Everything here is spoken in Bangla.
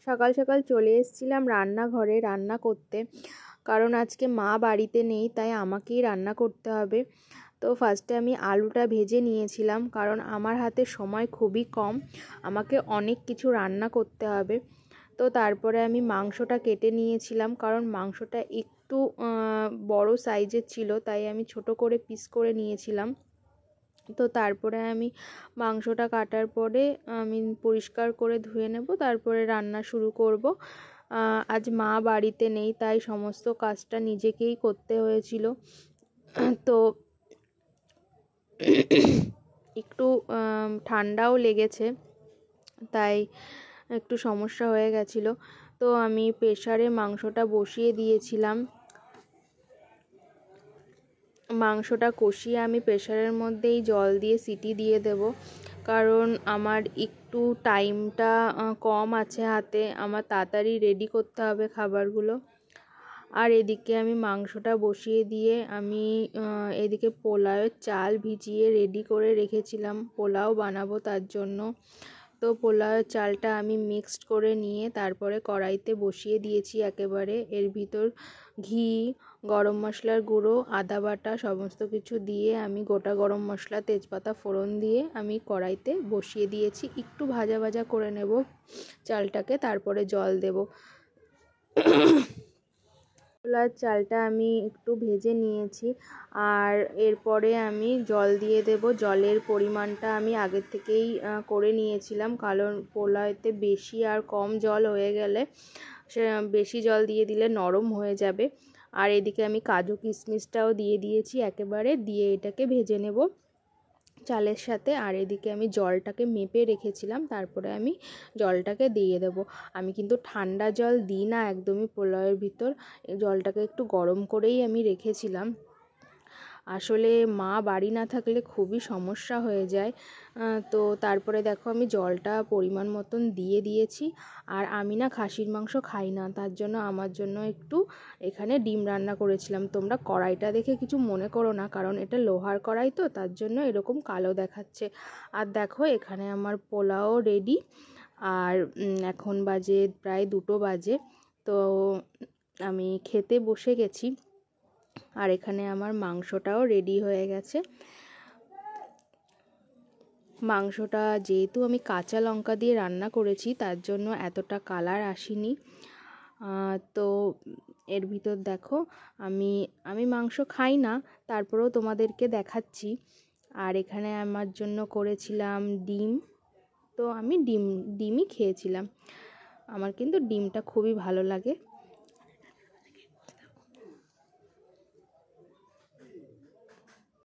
সকাল সকাল চলে এসেছিলাম রান্নাঘরে রান্না করতে, কারণ আজকে মা বাড়িতে নেই, তাই আমাকেই রান্না করতে হবে। তো ফার্স্টে আমি আলুটা ভেজে নিয়েছিলাম, কারণ আমার হাতে সময় খুবই কম, আমাকে অনেক কিছু রান্না করতে হবে। তো তারপরে আমি মাংসটা কেটে নিয়েছিলাম, কারণ মাংসটা একটু বড় সাইজের ছিল, তাই আমি ছোট করে পিস করে নিয়েছিলাম। তো তারপরে আমি মাংসটা কাটার পরে আমি পরিষ্কার করে ধুয়ে নেব, তারপরে রান্না শুরু করব। আজ মা বাড়িতে নেই, তাই সমস্ত কাজটা নিজেকেই করতে হয়েছিল। তো একটু ঠান্ডাও লেগেছে, তাই একটু সমস্যা হয়ে গেছিলো। তো আমি প্রেসারে মাংসটা বসিয়ে দিয়েছিলাম। মাংসটা কষিয়ে আমি প্রেসারের মধ্যেই জল দিয়ে সিটি দিয়ে দেব, কারণ আমার একটু টাইমটা কম আছে হাতে, আমার তাড়াতাড়ি রেডি করতে হবে খাবারগুলো। আর এদিকে আমি মাংসটা বসিয়ে দিয়ে আমি এদিকে পোলাওয়ের চাল ভিজিয়ে রেডি করে রেখেছিলাম, পোলাও বানাবো তার জন্য। তো পোলাওয়ের চালটা আমি মিক্সড করে নিয়ে তারপরে কড়াইতে বসিয়ে দিয়েছি একেবারে। এর ভিতর ঘি, গরম মশলার গুঁড়ো, আদা বাটা সমস্ত কিছু দিয়ে আমি গোটা গরম মশলা, তেজপাতা ফোড়ন দিয়ে আমি কড়াইতে বসিয়ে দিয়েছি। একটু ভাজা ভাজা করে নেব চালটাকে, তারপরে জল দেব। ছোলার চালটা আমি একটু ভেজে নিয়েছি, আর এরপরে আমি জল দিয়ে দেব। জলের পরিমাণটা আমি আগের থেকেই করে নিয়েছিলাম, কারণ পোলাওতে বেশি আর কম জল হয়ে গেলে সে বেশি জল দিয়ে দিলে নরম হয়ে যাবে। আর এদিকে আমি কাজু কিশমিশটাও দিয়ে দিয়েছি একেবারে, দিয়ে এটাকে ভেজে নেব চালের সাথে। আর এদিকে আমি জলটাকে মেপে রেখেছিলাম, তারপরে আমি জলটাকে দিয়ে দেব। আমি কিন্তু ঠান্ডা জল দিই না একদমই পোলাওয়ের ভিতর, জলটাকে একটু গরম করেই আমি রেখেছিলাম। আসলে মা বাড়ি না থাকলে খুবই সমস্যা হয়ে যায়। তো তারপরে দেখো আমি জলটা পরিমাণ মতন দিয়ে দিয়েছি। আর আমি না খাসির মাংস খাই না, তার জন্য আমার জন্য একটু এখানে ডিম রান্না করেছিলাম। তোমরা কড়াইটা দেখে কিছু মনে করো না, কারণ এটা লোহার কড়াই, তো তার জন্য এরকম কালো দেখাচ্ছে। আর দেখো এখানে আমার পোলাও রেডি। আর এখন বাজে প্রায় 2টো বাজে। তো আমি খেতে বসে গেছি। আর এখানে আমার মাংসটাও রেডি হয়ে গেছে। মাংসটা যেহেতু আমি কাঁচা লঙ্কা দিয়ে রান্না করেছি, তার জন্য এতটা কালার আসেনি। তো এর ভিতর দেখো আমি মাংস খাই না, তারপরেও তোমাদেরকে দেখাচ্ছি। আর এখানে আমার জন্য করেছিলাম ডিম। তো আমি ডিমই খেয়েছিলাম, আমার কিন্তু ডিমটা খুবই ভালো লাগে।